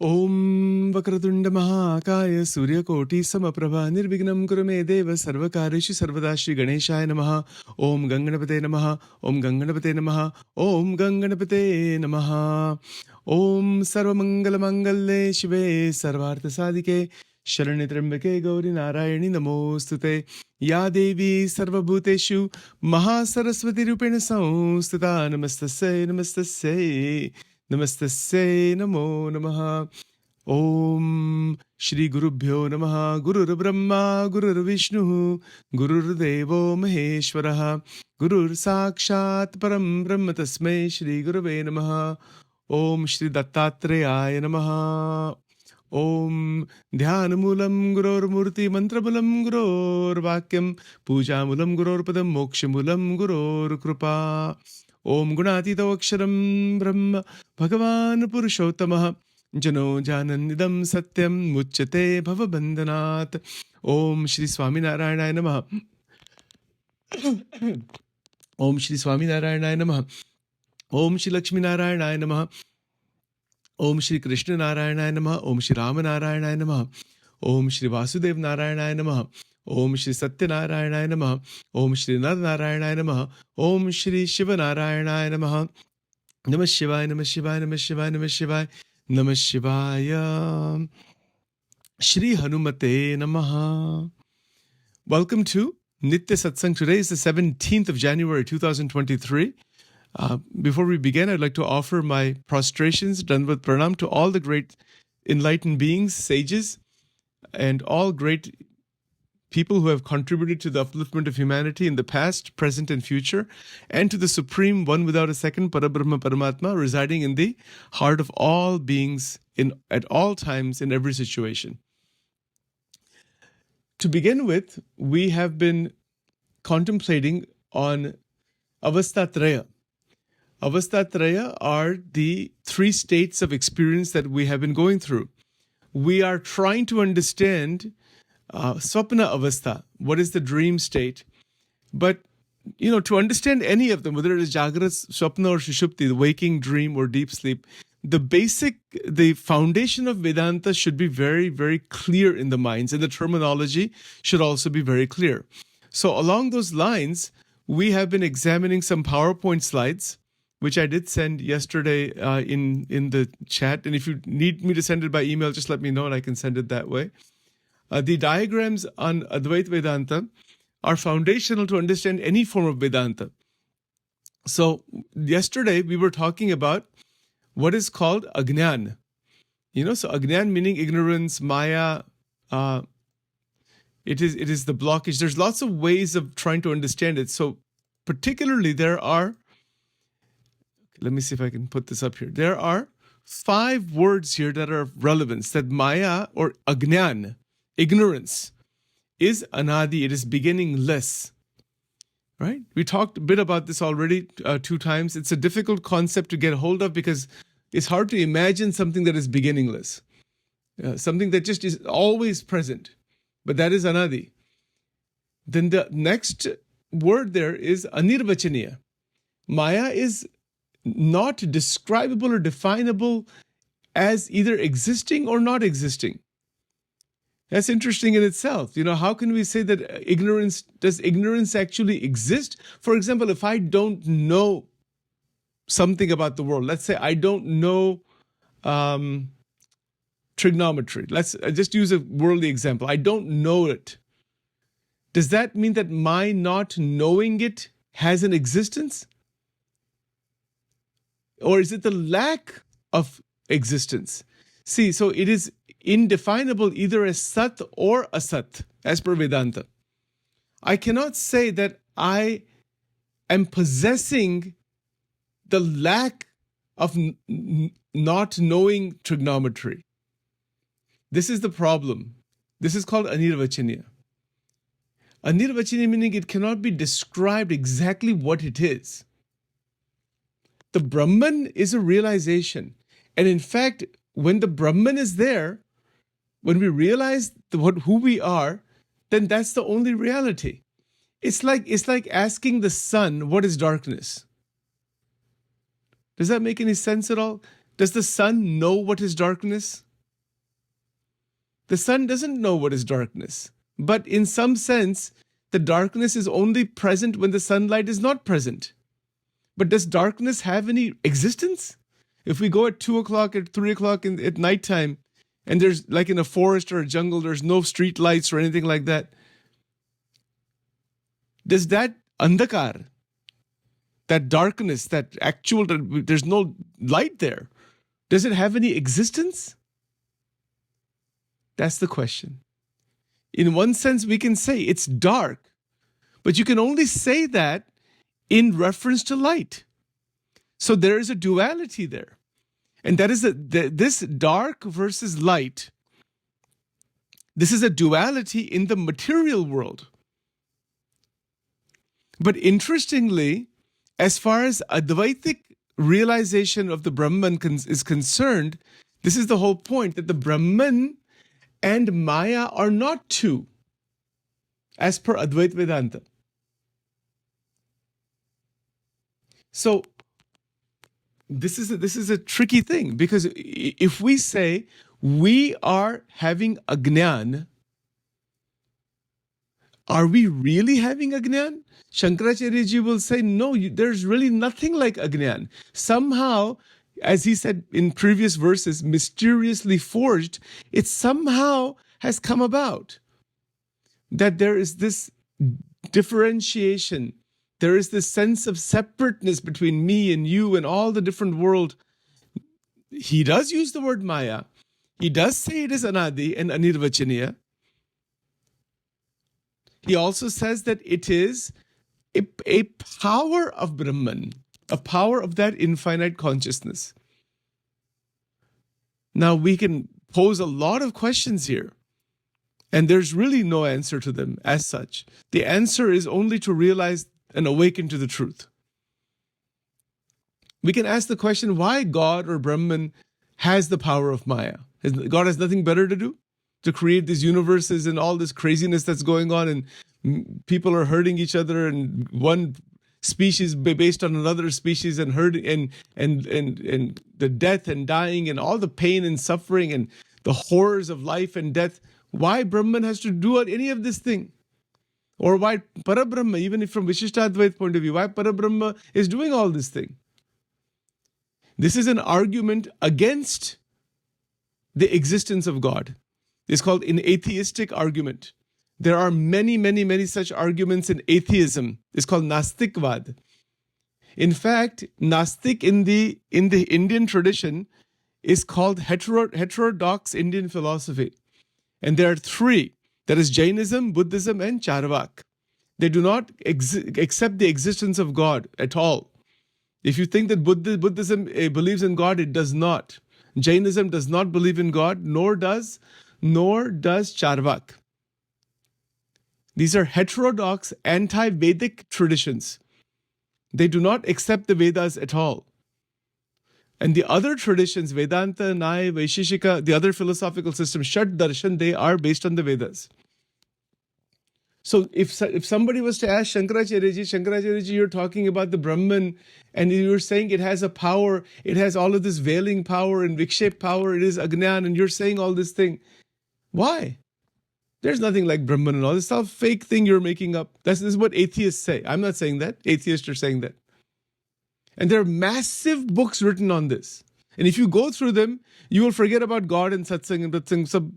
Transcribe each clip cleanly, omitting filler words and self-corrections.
Om Vakratunda Mahakaya Suryakoti Samaprabha Nirvignam Kurume Deva Sarvakarishu Sarvadashi Ganeshaya Namaha Om Ganganapate Namaha Om Ganganapate Namaha Om Ganganapate Namaha Om Sarvamangala Mangale Shive Sarvartha Sadike Sharanitrambake Gauri Narayani Namostute Ya Devi Sarvabhuteshu Mahasaraswati Rupena Samstita Namastasya Namastasya Namastasya Namo Namaha Om Shri Guru Bhyo Namaha Gurur Brahma Gurur Vishnu Gurur Devo Maheshwaraha Gurur Sakshat Param Brahma Tasmai Shri Gurave Namaha Om Shri Dattatreya Namaha Om Dhyanamulam Gurur Murti Mantramulam Gurur Vakyam Pujamulam Gurur Padam Mokshamulam Gurur Krupa Om Gunatita Aksharam Brahma Bhagavan Purushottamah Jano Jananidam Satyam Muchyate Bhava Bandhanat Om Shri Swaminarayan Namaha Om Shri Swaminarayan Namaha Om Shri Lakshmi Narayan Namaha Om Shri Krishna Narayan Namaha Om Shri Rama Narayan Namaha Om Shri Vasudev Narayan Namaha Om Shri Satya Narayan Namaha Om Shri Nar Narayan Namaha Om Shri Shiva Narayan Namaha Namah Shivaya Namah Shivaya Namah Shivaya Namah Shivaya Namah Shivaya Shri Hanumate Namaha. Welcome to Nitya Satsang. Today is the 17th of January 2023. Before we begin, I'd like to offer my prostrations done with pranam to all the great enlightened beings, sages, and all great people who have contributed to the upliftment of humanity in the past, present, and future, and to the Supreme One without a second, Parabrahma Paramatma, residing in the heart of all beings at all times in every situation. To begin with, we have been contemplating on Avastatraya. Avastatraya are the three states of experience that we have been going through. We are trying to understand Swapna Avastha, what is the dream state? But, to understand any of them, whether it is Jagrat, Swapna or Sushupti, the waking dream or deep sleep, the foundation of Vedanta should be very, very clear in the minds, and the terminology should also be very clear. So along those lines, we have been examining some PowerPoint slides, which I did send yesterday in the chat. And if you need me to send it by email, just let me know and I can send it that way. The diagrams on Advaita Vedanta are foundational to understand any form of Vedanta. So yesterday we were talking about what is called Ajnan. So Ajnan meaning ignorance, Maya. It is the blockage. There's lots of ways of trying to understand it. So particularly there are, let me see if I can put this up here. There are 5 words here that are of relevance, that Maya or Ajnan, ignorance, is anadi, it is beginningless. Right? We talked a bit about this already 2 times. It's a difficult concept to get hold of because it's hard to imagine something that is beginningless. Something that just is always present. But that is anadi. Then the next word there is anirvachaniya. Maya is not describable or definable as either existing or not existing. That's interesting in itself. How can we say that does ignorance actually exist? For example, if I don't know something about the world, let's say I don't know trigonometry. Let's just use a worldly example. I don't know it. Does that mean that my not knowing it has an existence? Or is it the lack of existence? See, so it is indefinable either as Sat or Asat, as per Vedanta. I cannot say that I am possessing the lack of not knowing trigonometry. This is the problem. This is called anirvachaniya. Anirvachaniya meaning it cannot be described exactly what it is. The Brahman is a realization. And in fact, when the Brahman is there, when we realize who we are, then that's the only reality. It's like asking the sun, what is darkness? Does that make any sense at all? Does the sun know what is darkness? The sun doesn't know what is darkness. But in some sense, the darkness is only present when the sunlight is not present. But does darkness have any existence? If we go at 2 o'clock, at 3 o'clock at nighttime, and there's like in a forest or a jungle, there's no street lights or anything like that, does that andhakar, that darkness, that actual, there's no light there, does it have any existence? That's the question. In one sense, we can say it's dark, but you can only say that in reference to light. So there is a duality there. And that is this dark versus light. This is a duality in the material world. But interestingly, as far as Advaitic realization of the Brahman is concerned, this is the whole point, that the Brahman and Maya are not two, as per Advaita Vedanta. So this is a tricky thing, because if we say we are having Ajnan, are we really having Ajnan? Shankaracharya ji will say, no, there's really nothing like Ajnan. Somehow, as he said in previous verses, mysteriously forged, it somehow has come about that there is this differentiation. There is this sense of separateness between me and you and all the different world. He does use the word Maya. He does say it is Anadi and Anirvachaniya. He also says that it is a power of Brahman, a power of that infinite consciousness. Now we can pose a lot of questions here, and there's really no answer to them as such. The answer is only to realize and awaken to the truth. We can ask the question why God or Brahman has the power of Maya. God has nothing better to do? To create these universes and all this craziness that's going on, and people are hurting each other, and one species based on another species, and hurting, and the death and dying and all the pain and suffering and the horrors of life and death. Why Brahman has to do any of this thing? Or why Parabrahma, even if from Vishishtadvaita point of view, why Parabrahma is doing all this thing? This is an argument against the existence of God. It's called an atheistic argument. There are many, many, many such arguments in atheism. It's called Nastikvad. In fact, Nastik in the Indian tradition is called heterodox Indian philosophy. And there are three. That is Jainism, Buddhism, and Charvak. They do not accept the existence of God at all. If you think that Buddhism believes in God, it does not. Jainism does not believe in God, nor does Charvak. These are heterodox, anti-Vedic traditions. They do not accept the Vedas at all. And the other traditions, Vedanta, Nyaya, Vaisheshika, the other philosophical systems, Shat Darshan, they are based on the Vedas. So if somebody was to ask Shankaracharya ji, you're talking about the Brahman, and you're saying it has a power, it has all of this veiling power and vikshep power, it is Ajnan, and you're saying all this thing. Why? There's nothing like Brahman and all. This is all fake thing you're making up. This is what atheists say. I'm not saying that. Atheists are saying that. And there are massive books written on this. And if you go through them, you will forget about God and satsang and satsang. So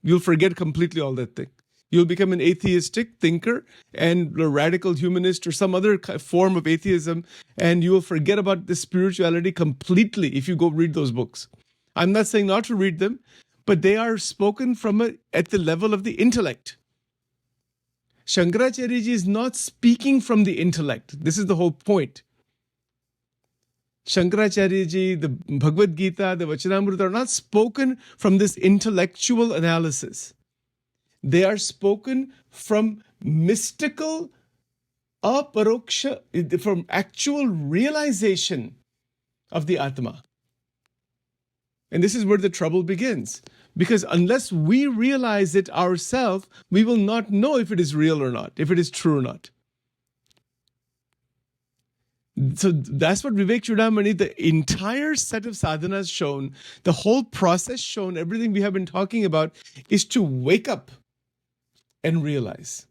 you'll forget completely all that thing. You'll become an atheistic thinker and a radical humanist or some other form of atheism, and you will forget about the spirituality completely if you go read those books. I'm not saying not to read them, but they are spoken from at the level of the intellect. Shankaracharya ji is not speaking from the intellect. This is the whole point. Shankaracharya ji, the Bhagavad Gita, the Vachanamrita are not spoken from this intellectual analysis. They are spoken from mystical, aparoksha, from actual realization of the Atma. And this is where the trouble begins. Because unless we realize it ourselves, we will not know if it is real or not, if it is true or not. So that's what Vivek Chudamani, the entire set of sadhanas shown, the whole process shown, everything we have been talking about is to wake up and realize.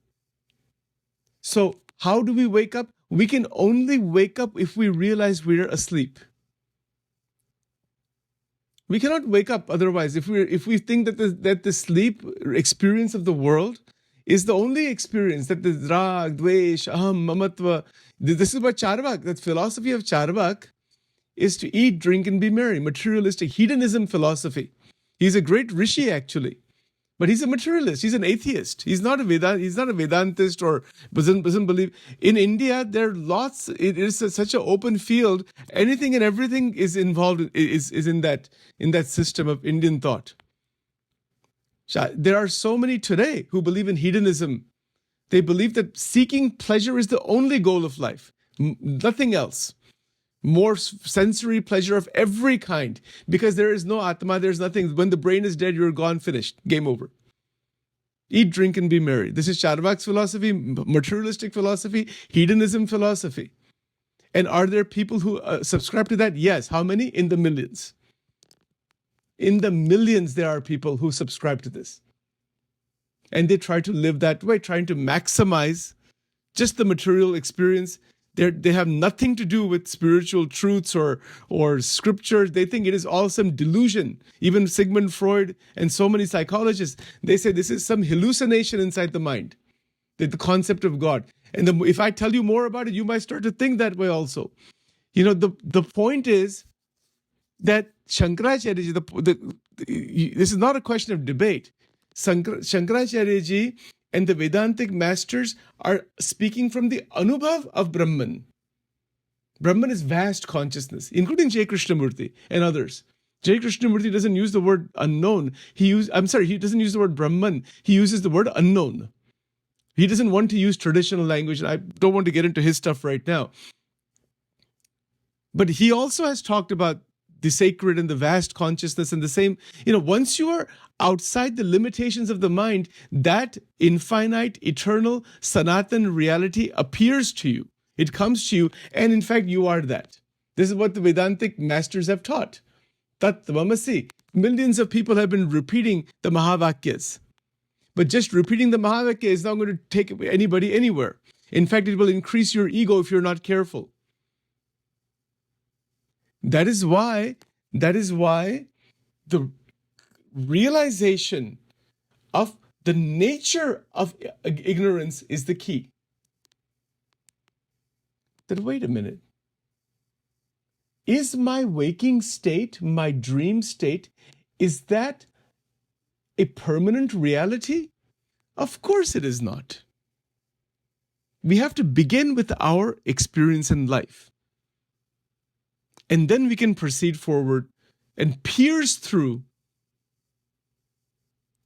So how do we wake up? We can only wake up if we realize we're asleep. We cannot wake up otherwise. If we think that the sleep experience of the world is the only experience, that the rag, dvesh, aham, mamatva, this is what Charvak, that philosophy of Charvak is to eat, drink, and be merry. Materialistic hedonism philosophy. He's a great rishi actually, but he's a materialist. He's an atheist. He's not a Vedantist or doesn't believe. In India, there are lots. It is such an open field. Anything and everything is involved. Is in that system of Indian thought. There are so many today who believe in hedonism. They believe that seeking pleasure is the only goal of life, nothing else. More sensory pleasure of every kind, because there is no Atma, there's nothing. When the brain is dead, you're gone, finished, game over. Eat, drink, and be merry. This is Charvak's philosophy, materialistic philosophy, hedonism philosophy. And are there people who subscribe to that? Yes. How many? In the millions. In the millions, there are people who subscribe to this. And they try to live that way, trying to maximize just the material experience. They have nothing to do with spiritual truths or scripture. They think it is all some delusion. Even Sigmund Freud and so many psychologists, they say this is some hallucination inside the mind, the concept of God. And if I tell you more about it, you might start to think that way also. You know, the point is that Shankaracharya ji, this is not a question of debate. Shankaracharya ji and the Vedantic masters are speaking from the Anubhav of Brahman. Brahman is vast consciousness, including J. Krishnamurti and others. J. Krishnamurti doesn't use the word unknown. He doesn't use the word Brahman. He uses the word unknown. He doesn't want to use traditional language. I don't want to get into his stuff right now. But he also has talked about the sacred and the vast consciousness and the same, once you are outside the limitations of the mind, that infinite, eternal, Sanatan reality appears to you. It comes to you, and in fact, you are that. This is what the Vedantic masters have taught. Tat Tvamasi. Millions of people have been repeating the Mahavakyas. But just repeating the Mahavakya is not going to take anybody anywhere. In fact, it will increase your ego if you're not careful. That is why the realization of the nature of ignorance is the key. That wait a minute. Is my waking state, my dream state, is that a permanent reality? Of course it is not. We have to begin with our experience in life. And then we can proceed forward and pierce through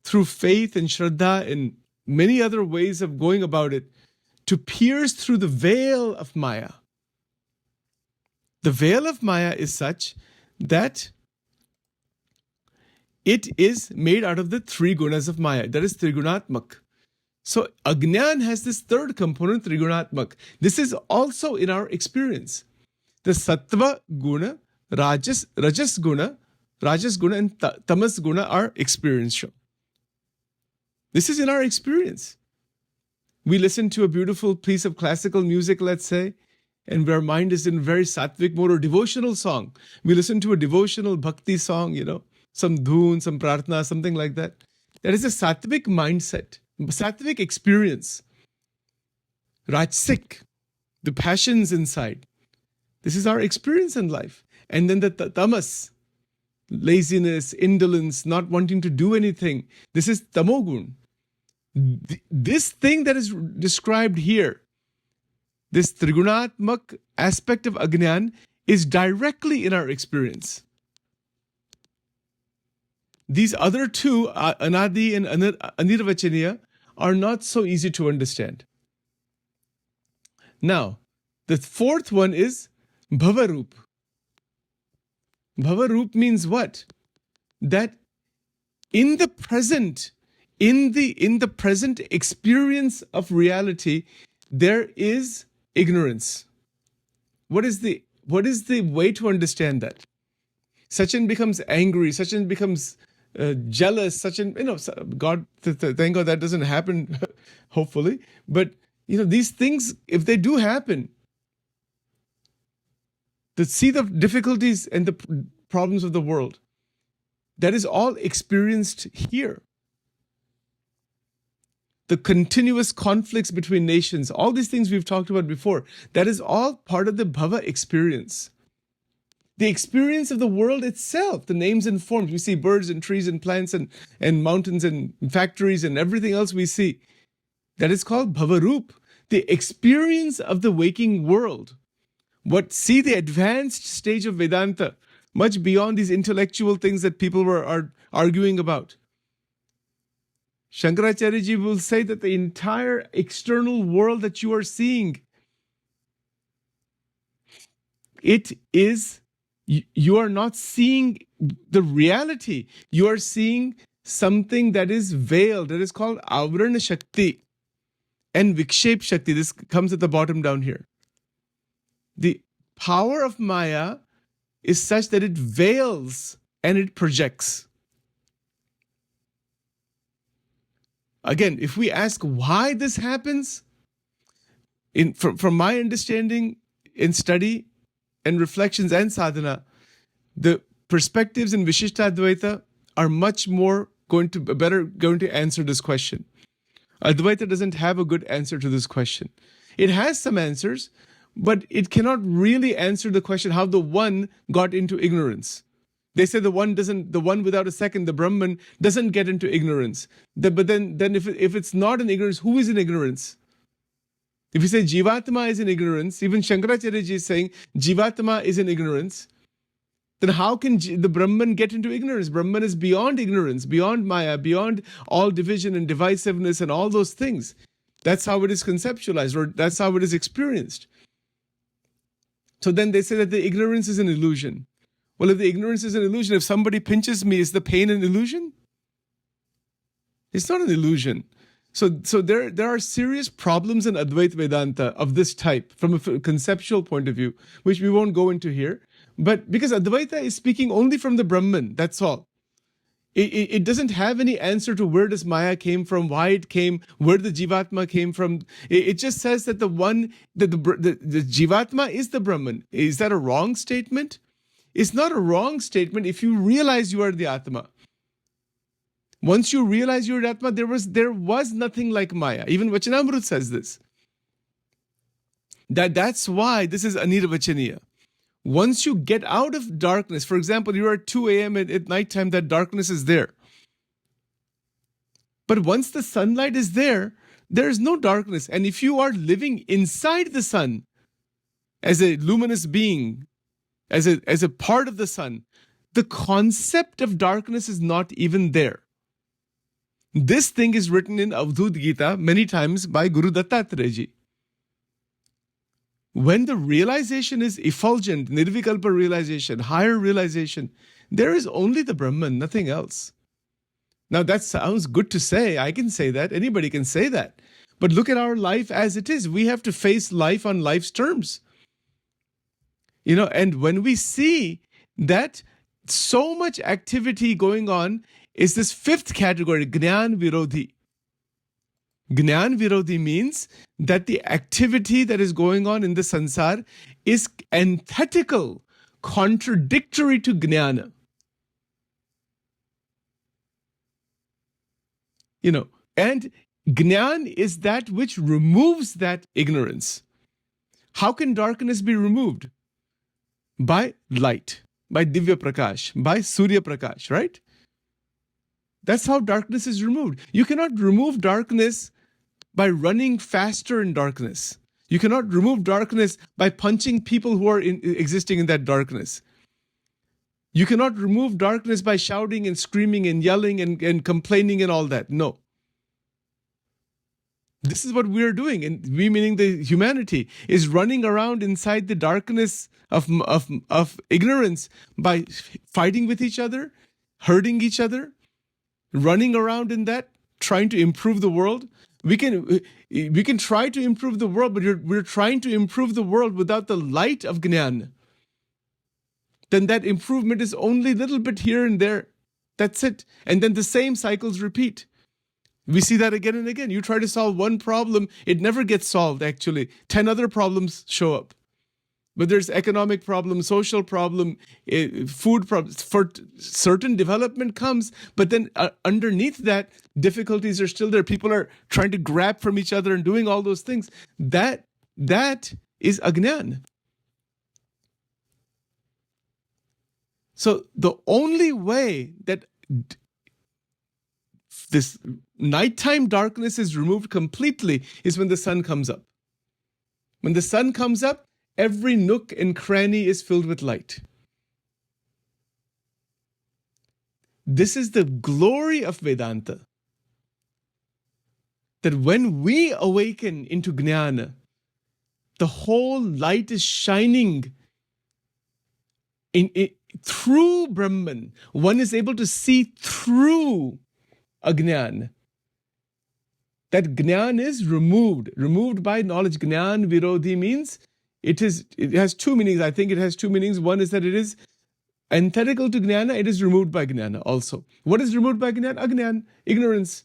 faith and Shraddha and many other ways of going about it, to pierce through the veil of Maya. The veil of Maya is such that it is made out of the three gunas of Maya. That is Trigunatmak. So Ajnan has this third component, Trigunatmak. This is also in our experience. The Sattva guna, Rajas guna, and Tamas guna are experiential. This is in our experience. We listen to a beautiful piece of classical music, let's say, and our mind is in very sattvic mode, or devotional song. We listen to a devotional bhakti song, some dhoon, some prarthana, something like that. That is a sattvic mindset, sattvic experience. Rajasic, the passions inside. This is our experience in life. And then the tamas, laziness, indolence, not wanting to do anything. This is tamogun. This thing that is described here, this Trigunatmak aspect of Ajnan, is directly in our experience. These other two, Anadi and Anirvachaniya, are not so easy to understand. Now, the fourth one is Bhavarup. Bhavarup means what? That in the present, in the present experience of reality, there is ignorance. what is the way to understand that? Sachin becomes angry. Sachin becomes jealous. Sachin, God, thank God that doesn't happen, hopefully. But these things, if they do happen, to see the difficulties and the problems of the world, that is all experienced here. The continuous conflicts between nations, all these things we've talked about before, that is all part of the bhava experience. The experience of the world itself, the names and forms. We see birds and trees and plants and mountains and factories and everything else we see. That is called bhavaroop, the experience of the waking world. See the advanced stage of Vedanta, much beyond these intellectual things that people are arguing about. Shankaracharya ji will say that the entire external world that you are seeing, you are not seeing the reality. You are seeing something that is veiled, that is called Avrana Shakti and Vikshep Shakti. This comes at the bottom down here. The power of Maya is such that it veils and it projects. Again, if we ask why this happens, from my understanding in study and reflections and sadhana, the perspectives in Vishishtadvaita are much more going to answer this question. Advaita doesn't have a good answer to this question. It has some answers, but it cannot really answer the question how the one got into ignorance. They say the one without a second, the Brahman, doesn't get into ignorance. But then if it's not in ignorance, who is in ignorance? If you say Jivatma is in ignorance, even Shankaracharya ji is saying Jivatma is in ignorance, then how can the Brahman get into ignorance? Brahman is beyond ignorance, beyond Maya, beyond all division and divisiveness and all those things. That's how it is conceptualized, or that's how it is experienced. So then they say that the ignorance is an illusion. Well, if the ignorance is an illusion, if somebody pinches me, is the pain an illusion? It's not an illusion. So there are serious problems in Advaita Vedanta of this type from a conceptual point of view, which we won't go into here. But because Advaita is speaking only from the Brahman, that's all. It doesn't have any answer to where does Maya came from, why it came, where the Jivatma came from. It just says that the Jivatma is the Brahman. Is that a wrong statement? It's not a wrong statement if you realize you are the Atma. Once you realize you're the Atma, there was nothing like Maya. Even Vachanamrut says this. That's why this is anirvachaniya. Once you get out of darkness, for example, you're at 2 a.m. at nighttime, that darkness is there. But once the sunlight is there is no darkness. And if you are living inside the sun as a luminous being, as a part of the sun, the concept of darkness is not even there. This thing is written in Avadhut Gita many times by Guru Dattatreya ji. When the realization is effulgent, nirvikalpa realization, higher realization, there is only the Brahman, nothing else. Now that sounds good to say. I can say that. Anybody can say that. But look at our life as it is. We have to face life on life's terms. And when we see that so much activity going on is this fifth category, Gnan Virodhi. Gnan Virodhi means that the activity that is going on in the sansar is antithetical, contradictory to Gnana. And Gnan is that which removes that ignorance. How can darkness be removed? By light, by Divya Prakash, by Surya Prakash, right? That's how darkness is removed. You cannot remove darkness by running faster in darkness. You cannot remove darkness by punching people who are existing in that darkness. You cannot remove darkness by shouting and screaming and yelling and complaining and all that. No. This is what we are doing, and we, meaning the humanity, is running around inside the darkness of ignorance by fighting with each other, hurting each other, running around in that, trying to improve the world. We can try to improve the world, but we're trying to improve the world without the light of Gnan. Then that improvement is only a little bit here and there. That's it. And then the same cycles repeat. We see that again and again. You try to solve one problem, it never gets solved, actually. 10 other problems show up. But there's economic problem, social problem, food problems. For certain development comes, but then underneath that, difficulties are still there. People are trying to grab from each other and doing all those things. That is Ajnan. So the only way that this nighttime darkness is removed completely is when the sun comes up. When the sun comes up, every nook and cranny is filled with light. This is the glory of Vedanta. That when we awaken into Jnana, the whole light is shining through Brahman. One is able to see through Ajnan. That Jnan is removed by knowledge. Jnan Virodhi means it has two meanings. I think it has two meanings. One is that it is antithetical to Jnana, it is removed by Jnana also. What is removed by Jnana? Ajnan, ignorance.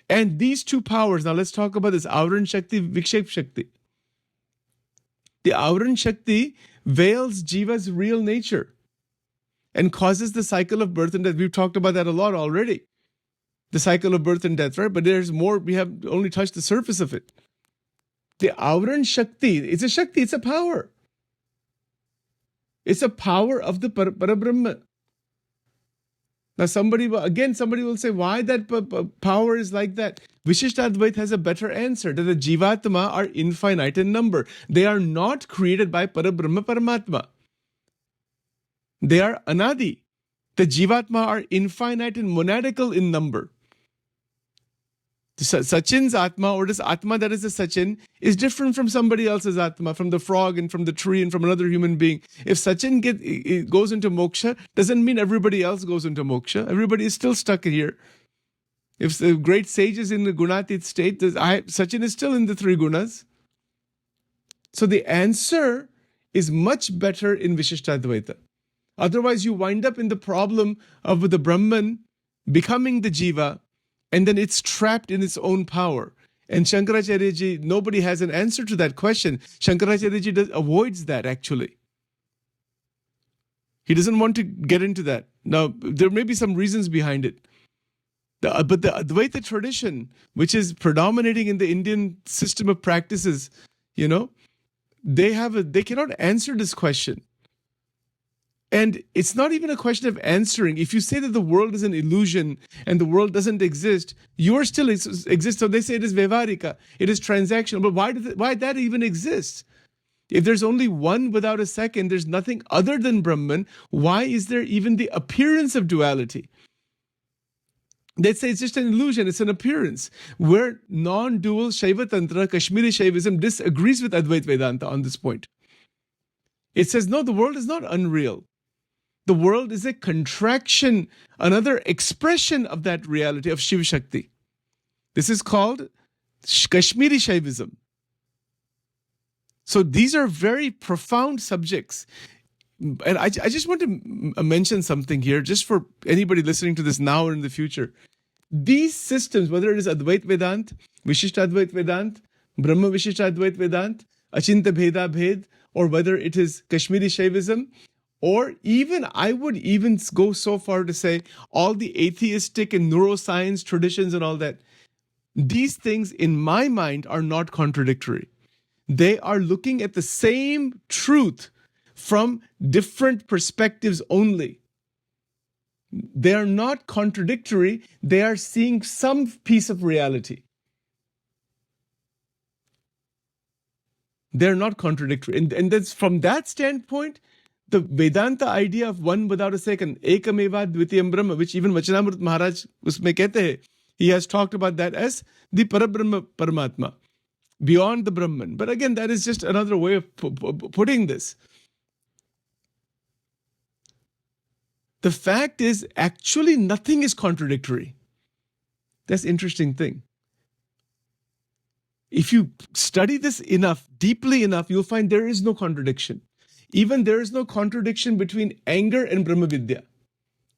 And these two powers, now let's talk about this Avran Shakti, Vikshep Shakti. The Avran Shakti veils Jiva's real nature and causes the cycle of birth and death. We've talked about that a lot already. The cycle of birth and death, right? But there's more, we have only touched the surface of it. The Avran Shakti, it's a Shakti, it's a power. It's a power of the Parabrahma. Now somebody will say, why that power is like that? Vishishtadvait has a better answer, that the Jivatma are infinite in number. They are not created by Parabrahma Paramatma. They are Anadi. The Jivatma are infinite and monadical in number. Sachin's Atma, or this Atma that is a Sachin, is different from somebody else's Atma, from the frog and from the tree and from another human being. If Sachin goes into moksha, doesn't mean everybody else goes into moksha. Everybody is still stuck here. If the great sage is in the Gunatit state, Sachin is still in the three gunas. So the answer is much better in Vishishtadvaita. Otherwise, you wind up in the problem of the Brahman becoming the Jiva, and then it's trapped in its own power. And Shankaracharya Ji, nobody has an answer to that question. Shankaracharya Ji avoids that, actually. He doesn't want to get into that. Now, there may be some reasons behind it. But the Advaita tradition, which is predominating in the Indian system of practices, they cannot answer this question. And it's not even a question of answering. If you say that the world is an illusion and the world doesn't exist, you are still exist. So they say it is Vyavarika, it is transactional. But why that even exists? If there's only one without a second, there's nothing other than Brahman, why is there even the appearance of duality? They say it's just an illusion, it's an appearance. Where non-dual Shaiva Tantra, Kashmiri Shaivism disagrees with Advait Vedanta on this point. It says, no, the world is not unreal. The world is a contraction, another expression of that reality of Shiva Shakti. This is called Kashmiri Shaivism. So these are very profound subjects. And I just want to mention something here, just for anybody listening to this now or in the future. These systems, whether it is Advait Vedant, Vishishta Advait Vedant, Brahma Vishishta Advait Vedant, Achinta Bheda Bhed, or whether it is Kashmiri Shaivism, or even, I would even go so far to say, all the atheistic and neuroscience traditions and all that, these things in my mind are not contradictory. They are looking at the same truth from different perspectives only. They are not contradictory, they are seeing some piece of reality. They're not contradictory. And that's from that standpoint, the Vedanta idea of one without a second, Ekameva Dvitiyam Brahma, which even Vachanamrut Maharaj usme kehte hai, he has talked about that as the Parabrahma Paramatma, beyond the Brahman. But again, that is just another way of putting this. The fact is, actually nothing is contradictory. That's an interesting thing. If you study this enough, deeply enough, you'll find there is no contradiction. Even there is no contradiction between anger and Brahma Vidya.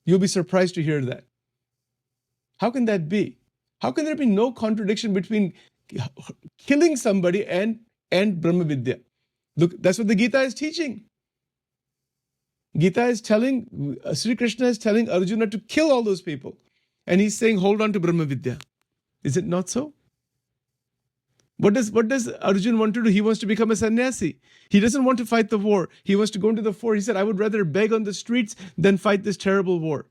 You'll be surprised to hear that. How can that be? How can there be no contradiction between killing somebody and Brahma Vidya? Look, that's what the Gita is teaching. Gita is telling, Sri Krishna is telling Arjuna to kill all those people. And he's saying, hold on to Brahma Vidya. Is it not so? What does Arjuna want to do? He wants to become a sannyasi. He doesn't want to fight the war. He wants to go into the fort. He said, I would rather beg on the streets than fight this terrible war.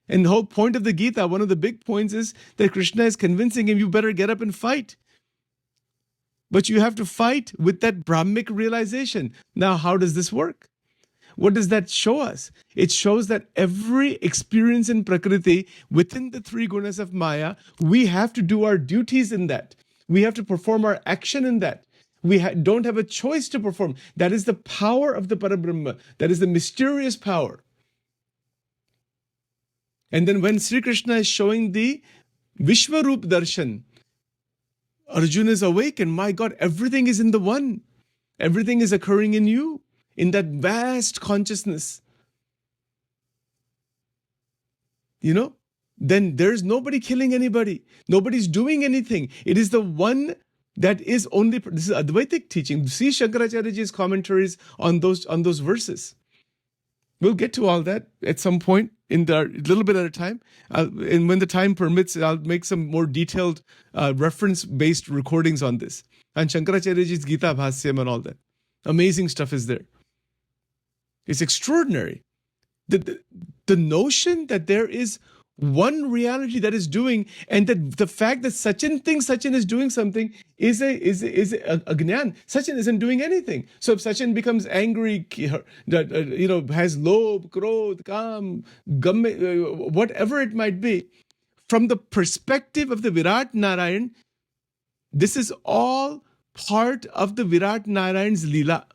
And the whole point of the Gita, one of the big points is that Krishna is convincing him, you better get up and fight. But you have to fight with that Brahmic realization. Now, how does this work? What does that show us? It shows that every experience in Prakriti, within the three gunas of Maya, we have to do our duties in that. We have to perform our action in that. We don't have a choice to perform. That is the power of the Parabrahma. That is the mysterious power. And then when Sri Krishna is showing the Vishwarup Darshan, Arjuna is awakened. My God, everything is in the one. Everything is occurring in you, in that vast consciousness. You know, then there's nobody killing anybody. Nobody's doing anything. It is the one that is only, this is Advaitic teaching. See Shankaracharyaji's commentaries on those verses. We'll get to all that at some point in a little bit at a time. And when the time permits, I'll make some more detailed reference-based recordings on this. And Shankaracharyaji's Gita Bhasyam and all that. Amazing stuff is there. It's extraordinary. The notion that there is one reality that is doing, and that the fact that Sachin thinks Sachin is doing something is a Ajnan. Sachin isn't doing anything. So if Sachin becomes angry, has lobh, krodh, kam, gamme, whatever it might be, from the perspective of the Virat Narayan, this is all part of the Virat Narayan's Leela.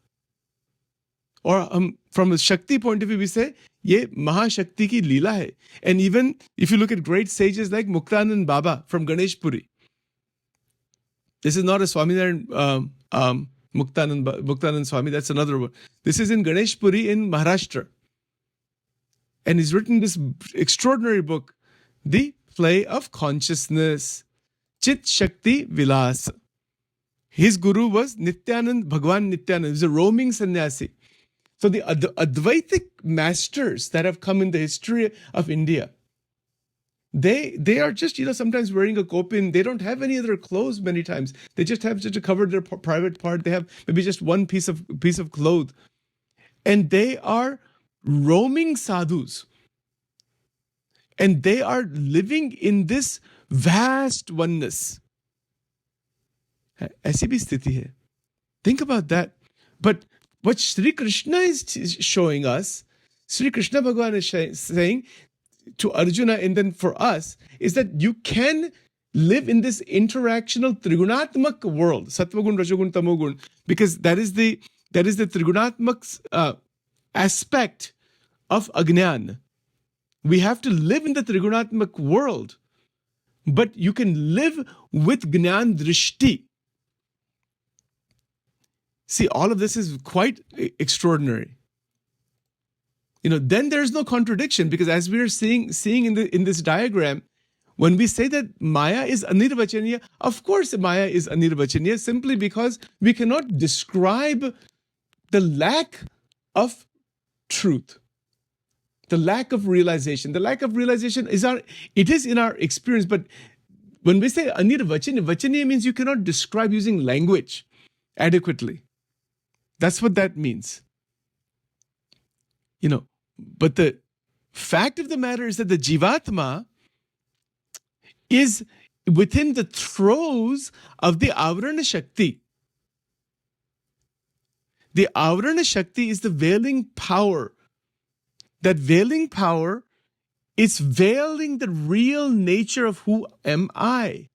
Or from a Shakti point of view, we say, ye Mahashakti ki Leela hai. And even if you look at great sages like Muktanand Baba from Ganesh Puri, this is not a Swaminarayan Muktanand Swami, that's another one. This is in Ganesh Puri in Maharashtra. And he's written this extraordinary book, The Play of Consciousness, Chit Shakti Vilas. His guru was Nityanand, Bhagwan Nityanand. He was a roaming sannyasi. So the Advaitic masters that have come in the history of India, they are just, sometimes wearing a kopin. They don't have any other clothes many times. They just have to cover their private part. They have maybe just one piece of cloth. And they are roaming sadhus. And they are living in this vast oneness. ऐसी भी स्थिति है. Think about that. But what Sri Krishna is showing us, Sri Krishna Bhagavan is saying to Arjuna and then for us, is that you can live in this interactional Trigunatmak world, Sattvagun, Rajagun, Tamogun, because that is the Trigunatmak aspect of Ajnan. We have to live in the Trigunatmak world, but you can live with Gnan Drishti. See, all of this is quite extraordinary. Then there's no contradiction, because as we are seeing in this diagram, when we say that Maya is anirvachaniya, of course Maya is anirvachaniya simply because we cannot describe the lack of truth, the lack of realization. The lack of realization is in our experience, but when we say anirvachaniya, vachaniya means you cannot describe using language adequately. That's what that means. But the fact of the matter is that the Jivatma is within the throes of the Avarana Shakti. The Avarana Shakti is the veiling power. That veiling power is veiling the real nature of who am I.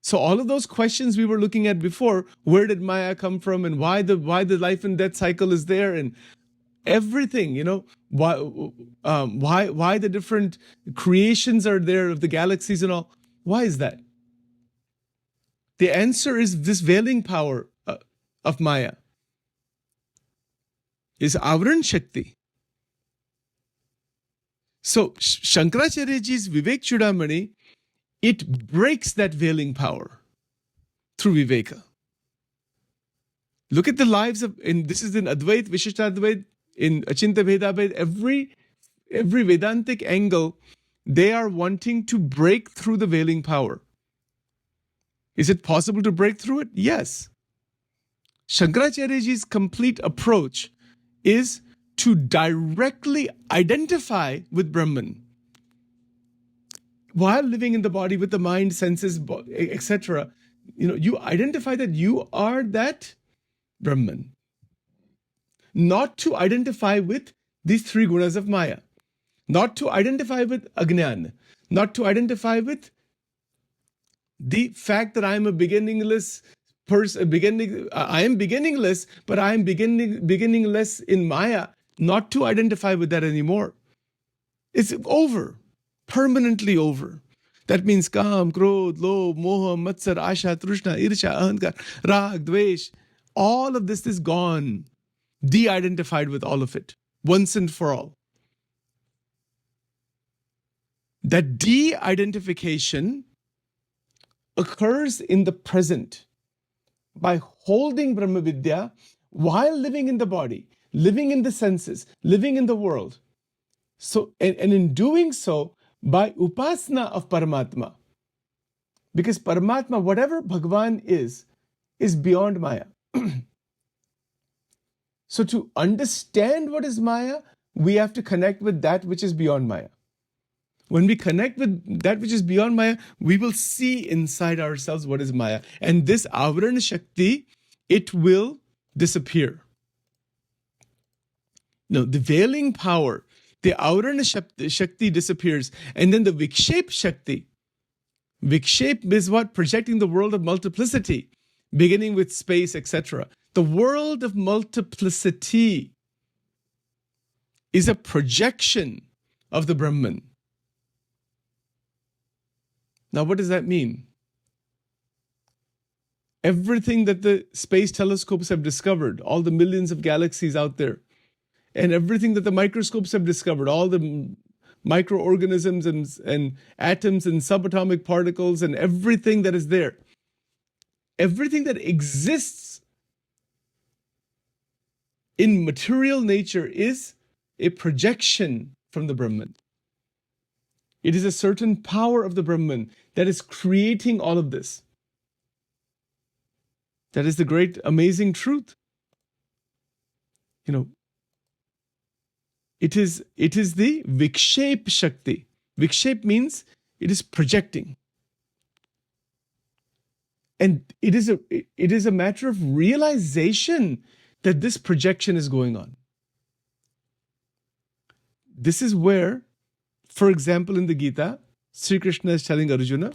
So all of those questions we were looking at before, where did Maya come from, and why the life and death cycle is there, and everything, why the different creations are there of the galaxies and all. Why is that? The answer is this veiling power of Maya. Is Avran Shakti. So Shankaracharyaji's Vivek Chudamani, it breaks that veiling power through Viveka. Look at the lives of, this is in Advait, Vishishtadvait, in Achinta Bhedabhed, every Vedantic angle, they are wanting to break through the veiling power. Is it possible to break through it? Yes. Shankaracharyaji's complete approach is to directly identify with Brahman. While living in the body with the mind, senses, etc., you identify that you are that Brahman. Not to identify with these three gunas of Maya. Not to identify with Ajnan. Not to identify with the fact that I am a beginningless person. I am beginningless, but I am beginningless in Maya. Not to identify with that anymore. It's over. Permanently over. That means Kam, Krodh, Lobh, Moha, Matsar, Asha, Trishna, Irsha, Ahankar, Rag, Dvesh. All of this is gone. De-identified with all of it. Once and for all. That de-identification occurs in the present by holding Brahma Vidya while living in the body, living in the senses, living in the world. So, and in doing so, by upasana of Paramatma. Because Paramatma, whatever Bhagavan is beyond Maya. So to understand what is Maya, we have to connect with that which is beyond Maya. When we connect with that which is beyond Maya, we will see inside ourselves what is Maya. And this Avarana Shakti, it will disappear. No, the veiling power, the Avarana Shakti disappears. And then the Vikshep Shakti. Vikshep is what? Projecting the world of multiplicity, beginning with space, etc. The world of multiplicity is a projection of the Brahman. Now, what does that mean? Everything that the space telescopes have discovered, all the millions of galaxies out there, and everything that the microscopes have discovered, all the microorganisms and atoms and subatomic particles and everything that is there, everything that exists in material nature is a projection from the Brahman. It is a certain power of the Brahman that is creating all of this. That is the great, amazing truth. It is the Vikshep Shakti. Vikshep means it is projecting. And it is a matter of realization that this projection is going on. This is where, for example, in the Gita, Sri Krishna is telling Arjuna,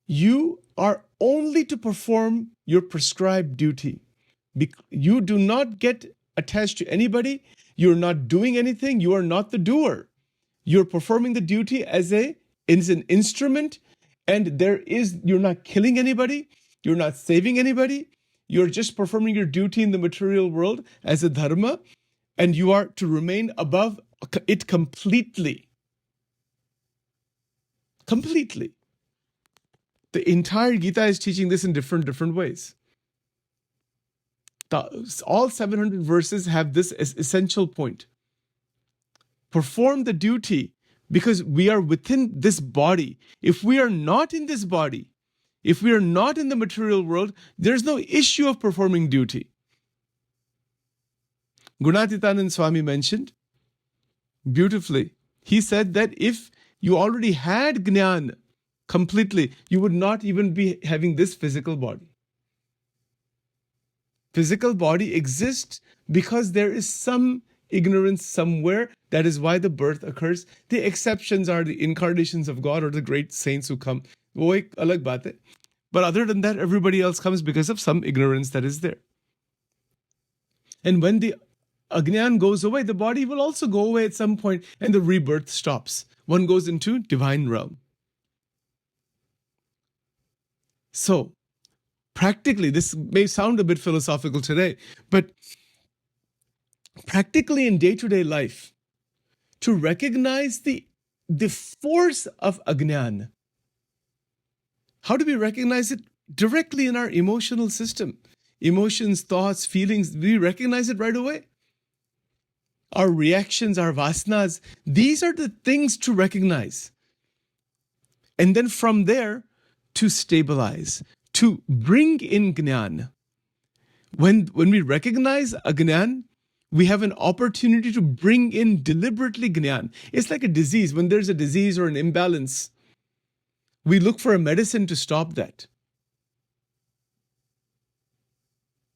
you are only to perform your prescribed duty. You do not get attached to anybody. You're not doing anything. You are not the doer. You're performing the duty as an instrument, and you're not killing anybody. You're not saving anybody. You're just performing your duty in the material world as a dharma, and you are to remain above it completely. Completely. The entire Gita is teaching this in different ways. All 700 verses have this essential point. Perform the duty because we are within this body. If we are not in this body, if we are not in the material world, there's no issue of performing duty. Gunatitanand Swami mentioned beautifully. He said that if you already had Jnana completely, you would not even be having this physical body. Physical body exists because there is some ignorance somewhere. That is why the birth occurs. The exceptions are the incarnations of God or the great saints who come. वो एक अलग बात है. But other than that, everybody else comes because of some ignorance that is there. And when the Ajnan goes away, the body will also go away at some point and the rebirth stops. One goes into divine realm. So, practically, this may sound a bit philosophical today, but practically in day-to-day life, to recognize the force of Ajnan. How do we recognize it? Directly in our emotional system. Emotions, thoughts, feelings, we recognize it right away. Our reactions, our vasanas, these are the things to recognize. And then from there, to stabilize, to bring in Jnana. When we recognize Ajnan, we have an opportunity to bring in deliberately Jnana. It's like a disease. When there's a disease or an imbalance, we look for a medicine to stop that.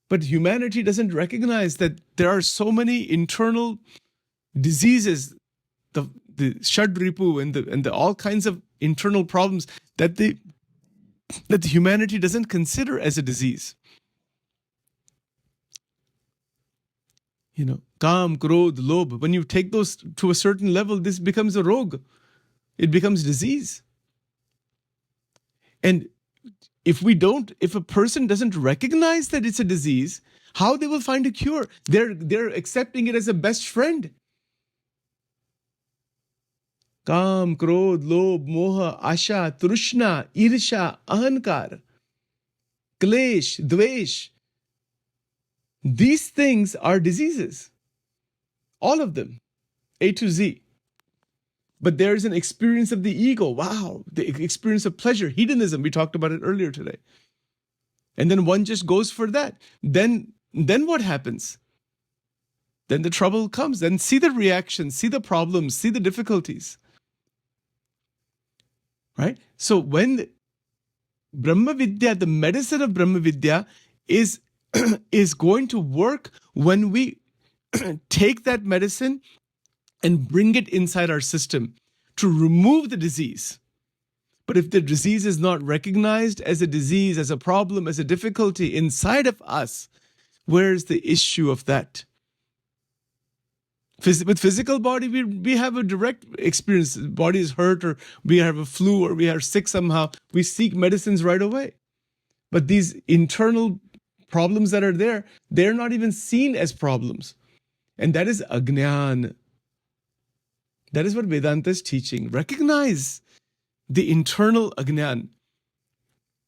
But humanity doesn't recognize that there are so many internal diseases, the Shadripu and the all kinds of internal problems that the humanity doesn't consider as a disease. You know, Kam, Krodh, Lobh, when you take those to a certain level, this becomes a rog. It becomes disease. And if a person doesn't recognize that it's a disease, how they will find a cure? They're accepting it as a best friend. Kam, Krodh, Lobh, Moha, Asha, Trushna, Irsha, Ahankar, Klesh, Dvesh. These things are diseases. All of them. A to Z. But there is an experience of the ego. Wow. The experience of pleasure, hedonism. We talked about it earlier today. And then one just goes for that. Then what happens? Then the trouble comes. Then see the reactions, see the problems, see the difficulties. Right? So when Brahma Vidya, the medicine of Brahma Vidya is going to work when we take that medicine and bring it inside our system to remove the disease. But if the disease is not recognized as a disease, as a problem, as a difficulty inside of us, where's the issue of that? With physical body, we have a direct experience. The body is hurt, or we have a flu, or we are sick somehow. We seek medicines right away. But these internal problems that are there, they're not even seen as problems. And that is Ajnan. That is what Vedanta is teaching. Recognize the internal Ajnan.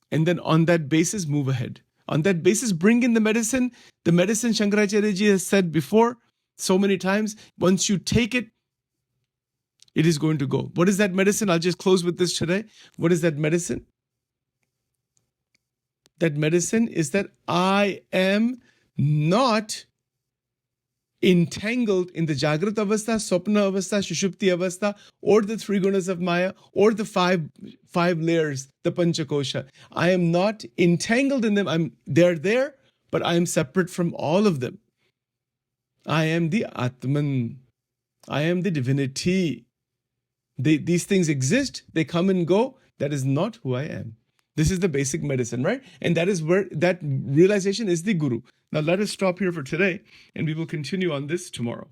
And then on that basis, move ahead. On that basis, bring in the medicine. The medicine Shankaracharya ji has said before so many times, once you take it, it is going to go. What is that medicine? I'll just close with this today. What is that medicine? That medicine is that I am not entangled in the Jagrata Avastha, Swapna Avastha, Shushupti Avastha, or the three gunas of Maya, or the five layers, the Panchakosha. I am not entangled in them. They're there, but I am separate from all of them. I am the Atman. I am the divinity. These things exist. They come and go. That is not who I am. This is the basic medicine, right? And that is where that realization is the Guru. Now let us stop here for today, and we will continue on this tomorrow.